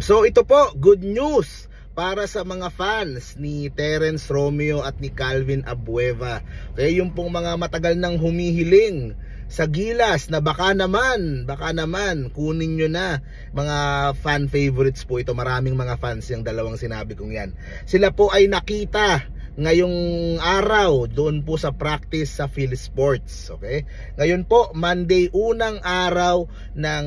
So ito po, good news para sa mga fans ni Terence Romeo at ni Calvin Abueva. Kaya yung pong mga matagal nang humihiling sa Gilas na baka naman kunin nyo na. Mga fan favorites po ito. Maraming mga fans yung dalawang sinabi kong yan. Sila po ay nakita ngayong araw doon po sa practice sa PhilSports. Okay? Ngayon po, Monday, unang araw ng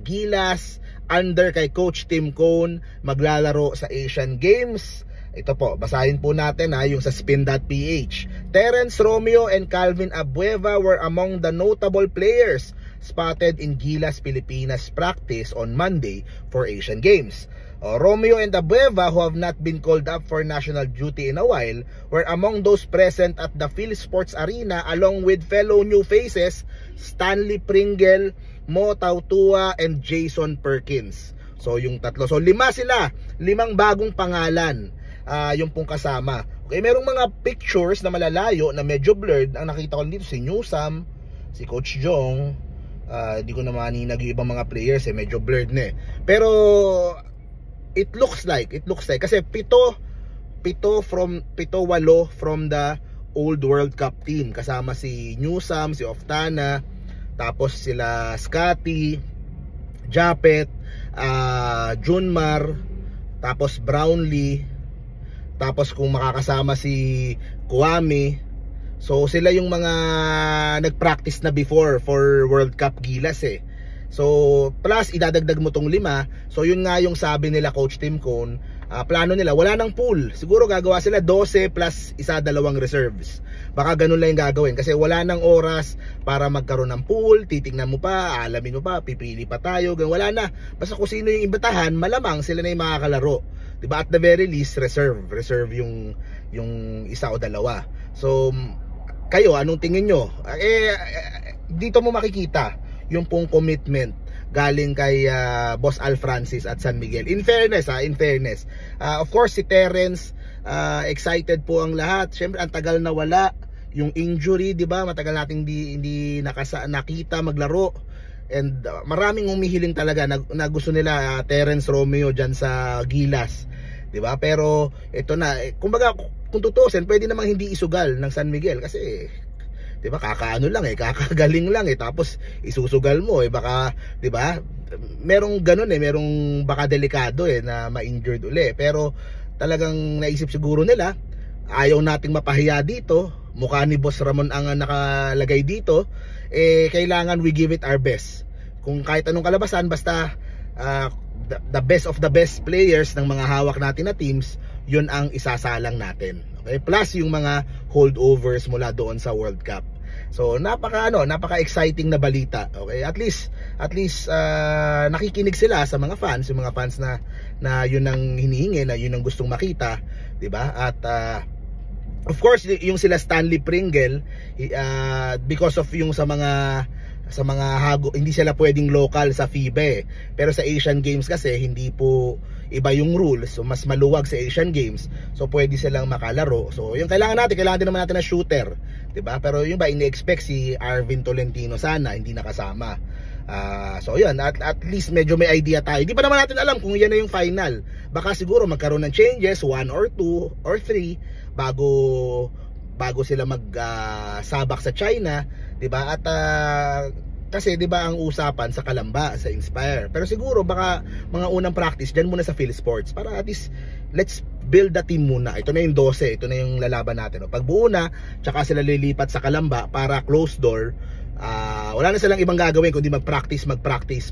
Gilas under kay Coach Tim Cone, maglalaro sa Asian Games. Ito po, basahin po natin yung sa spin.ph. Terence Romeo and Calvin Abueva were among the notable players spotted in Gilas Pilipinas practice on Monday for Asian Games. Romeo and Abueva, who have not been called up for national duty in a while, were among those present at the PhilSports Arena along with fellow new faces Stanley Pringle, Mo Tautua, and Jason Perkins. So yung tatlo, so lima sila, limang bagong pangalan yung pong kasama. Okay, merong mga pictures na malalayo na medyo blurred. Ang nakita ko dito si Newsam, si Coach Jong, hindi ko na maninag yung ibang mga players medyo blurred na pero it looks like kasi pito walo from the old World Cup team, kasama si Newsam, si Oftana, tapos sila Scotty, Japet, Junmar, tapos Brownlee, tapos kung makakasama si Kwame. So sila yung mga nagpractice na before for World Cup Gilas So plus idadagdag mo tong lima. So yun nga yung sabi nila Coach Tim Cone, plano nila, wala nang pool. Siguro gagawa sila 12 plus isa, dalawang reserves. Baka ganun lang yung gagawin kasi wala nang oras para magkaroon ng pool. Titingnan mo pa, alamin mo pa, pipili pa tayo, wala na. Basta kung sino yung imbitahan, malamang sila na yung makakalaro. Diba? At the very least, reserve yung isa o dalawa. So kayo, anong tingin nyo? Dito mo makikita yung pong commitment galing kay Boss Al Francis at San Miguel. In fairness, of course si Terence, excited po ang lahat. Syempre ang tagal na wala, yung injury, 'di ba? Matagal nating hindi nakita maglaro. And maraming humihiling talaga na gusto nila Terence Romeo diyan sa Gilas, 'di ba? Pero ito na, kumbaga kung tutuusin, pwede namang hindi isugal ng San Miguel kasi 'di ba, kakaano lang kakagaling lang tapos isusugal mo baka 'di ba? Merong ganun merong baka delikado na ma-injured uli. Pero talagang naisip siguro nila, ayaw nating mapahiya dito. Mukha ni Boss Ramon ang nakalagay dito. Kailangan we give it our best. Kung kahit anong kalabasan, basta the best of the best players ng mga hawak natin na teams, yun ang isasalang natin. Okay? Plus yung mga holdovers mula doon sa World Cup. So napaka-exciting na balita. Okay? At least nakikinig sila sa mga fans, yung mga fans na yun ang hinihingi, na yun ang gustong makita, 'di ba? At of course yung sila Stanley Pringle, because of yung sa mga hago, hindi sila pwedeng local sa FIBA pero sa Asian Games kasi hindi po iba yung rules, so mas maluwag sa Asian Games, so pwede silang makalaro. So yung kailangan din naman natin na shooter, 'di ba? Pero yung ba ini-expect si Arvin Tolentino, sana hindi nakasama. So yun, at least medyo may idea tayo. Di pa naman natin alam kung yan na yung final. Baka siguro magkaroon ng changes, 1 or 2 or 3 bago sila sabak sa China, 'di ba? At kasi 'di ba ang usapan sa Kalamba, sa Inspire. Pero siguro baka mga unang practice diyan muna sa PhilSports para at least let's build the team muna. Ito na yung 12, ito na yung lalaban natin. Pag buo na, tsaka sila lilipat sa Kalamba para closed door. Wala na silang ibang gagawin kundi mag-practice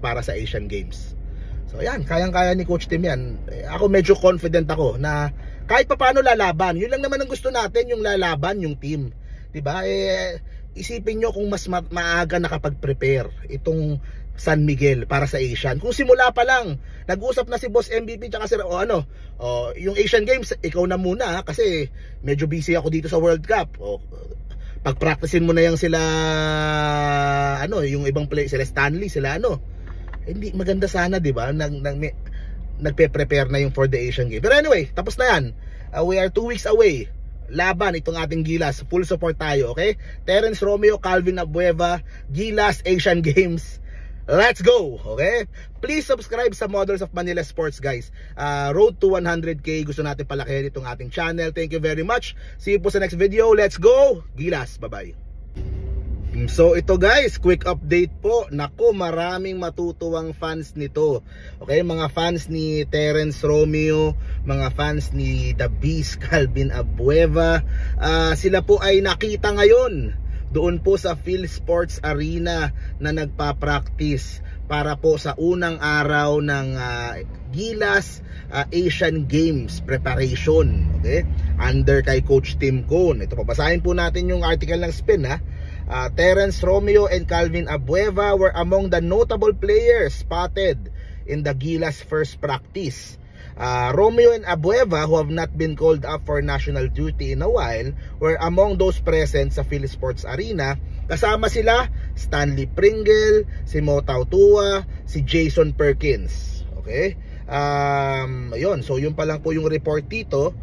para sa Asian Games. So yan, kayang-kaya ni Coach Tim yan. Ako medyo confident ako na kahit pa paano lalaban. Yun lang naman ang gusto natin, yung lalaban, yung team. 'Di ba? Isipin nyo kung mas maaga nakapag-prepare itong San Miguel para sa Asian. Kung simula pa lang, nag-usap na si Boss MVP tsaka si yung Asian Games, ikaw na muna kasi medyo busy ako dito sa World Cup. Pag-practicein mo na yung sila yung ibang play, sila Stanley, sila hindi maganda sana, 'di ba? Nagpe-prepare na yung for the Asian Games. Pero anyway, tapos na yan. We are 2 weeks away. Laban itong ating Gilas. Full support tayo, okay? Terence Romeo, Calvin Abueva, Gilas Asian Games. let's go! Okay? Please subscribe sa Models of Manila Sports, guys. Road to 100k. Gusto natin palakihin itong ating channel. Thank you very much. See you po sa next video. Let's go! Gilas. Bye-bye. So ito guys, quick update po. Nako, maraming matutuwang fans nito. Okay, mga fans ni Terence Romeo, mga fans ni The Beast Calvin Abueva, sila po ay nakita ngayon doon po sa PhilSports Arena na nagpa-practice para po sa unang araw ng Gilas Asian Games preparation. Okay, under kay Coach Tim Cone. Ito, pabasahin po natin yung article ng Spin, ha. Terence Romeo and Calvin Abueva were among the notable players spotted in the Gilas first practice. Romeo and Abueva, who have not been called up for national duty in a while, were among those present sa PhilSports Arena. Kasama sila Stanley Pringle, si Mo Tautua, si Jason Perkins. Okay? Ayun, so yun pa lang po yung report dito.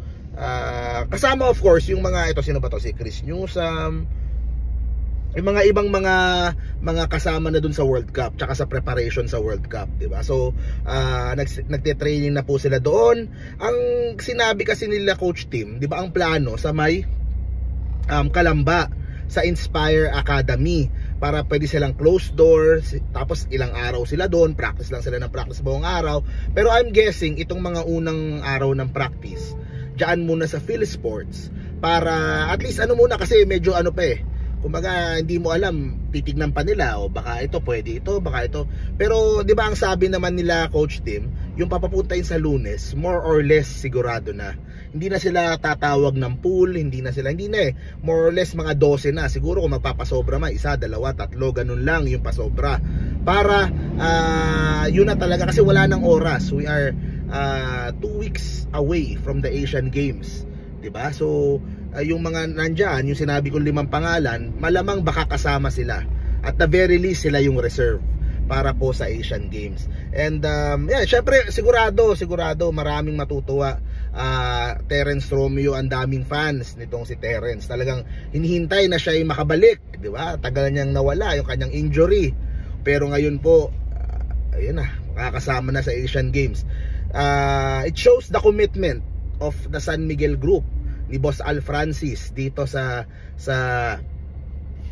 Kasama of course yung mga, ito sino ba to? Si Chris Newsome, yung mga ibang mga kasama na dun sa World Cup tsaka sa preparation sa World Cup, diba? So nagte-training na po sila doon. Ang sinabi kasi nila Coach Tim, diba, ang plano sa may Kalamba sa Inspire Academy para pwede silang closed door, tapos ilang araw sila doon, practice lang sila ng practice buong araw. Pero I'm guessing itong mga unang araw ng practice diyan muna sa PhilSports para at least ano muna, kasi medyo ano pa kumbaga hindi mo alam, titignan pa nila o baka ito pwede ito, baka ito. Pero di ba ang sabi naman nila Coach Tim, yung papapuntahin sa Lunes more or less sigurado na. Hindi na sila tatawag ng pool, hindi na more or less mga 12 na. Siguro kung magpapasobra man, 1, 2, 3, ganun lang yung pasobra. Para yun na talaga, kasi wala nang oras. We are 2 weeks away from the Asian Games, diba? So yung mga nandyan, yung sinabi kong 5 pangalan, malamang baka kasama sila. At the very least, sila yung reserve para po sa Asian Games. And yeah, syempre sigurado maraming matutuwa. Terence Romeo, ang daming fans nitong si Terence. Talagang hinihintay na siya ay makabalik, di ba? Tagal niyang nawala yung kanyang injury. Pero ngayon po, ayun na, makakasama na sa Asian Games. It shows the commitment of the San Miguel Group ni Boss Al Francis dito sa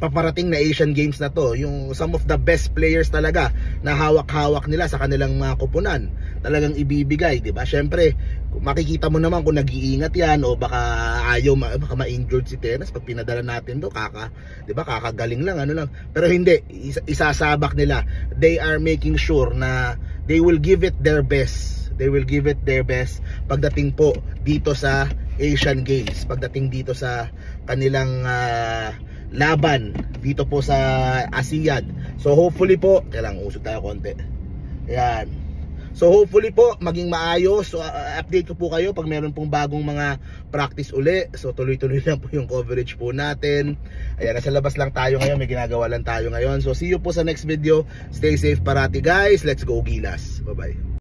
paparating na Asian Games na to. Yung some of the best players talaga na hawak-hawak nila sa kanilang mga kupunan, talagang ibibigay, di ba? Syempre, makikita mo naman kung nag-iingat yan o baka ayaw, baka ma-injured si Terence pag pinadala natin do, di ba, kakagaling lang, ano lang. Pero hindi, isasabak nila. They are making sure na they will give it their best. Pagdating po dito sa Asian Games, pagdating dito sa kanilang laban dito po sa ASEAN. So hopefully po, kailangan usod tayo konti. Ayan. So hopefully po maging maayos. So update ko po kayo pag meron pong bagong mga practice uli. So tuloy-tuloy lang po yung coverage po natin. Ayan, nasa labas lang tayo ngayon, may ginagawa lang tayo ngayon. So see you po sa next video. Stay safe parati guys. Let's go Gilas. Bye bye.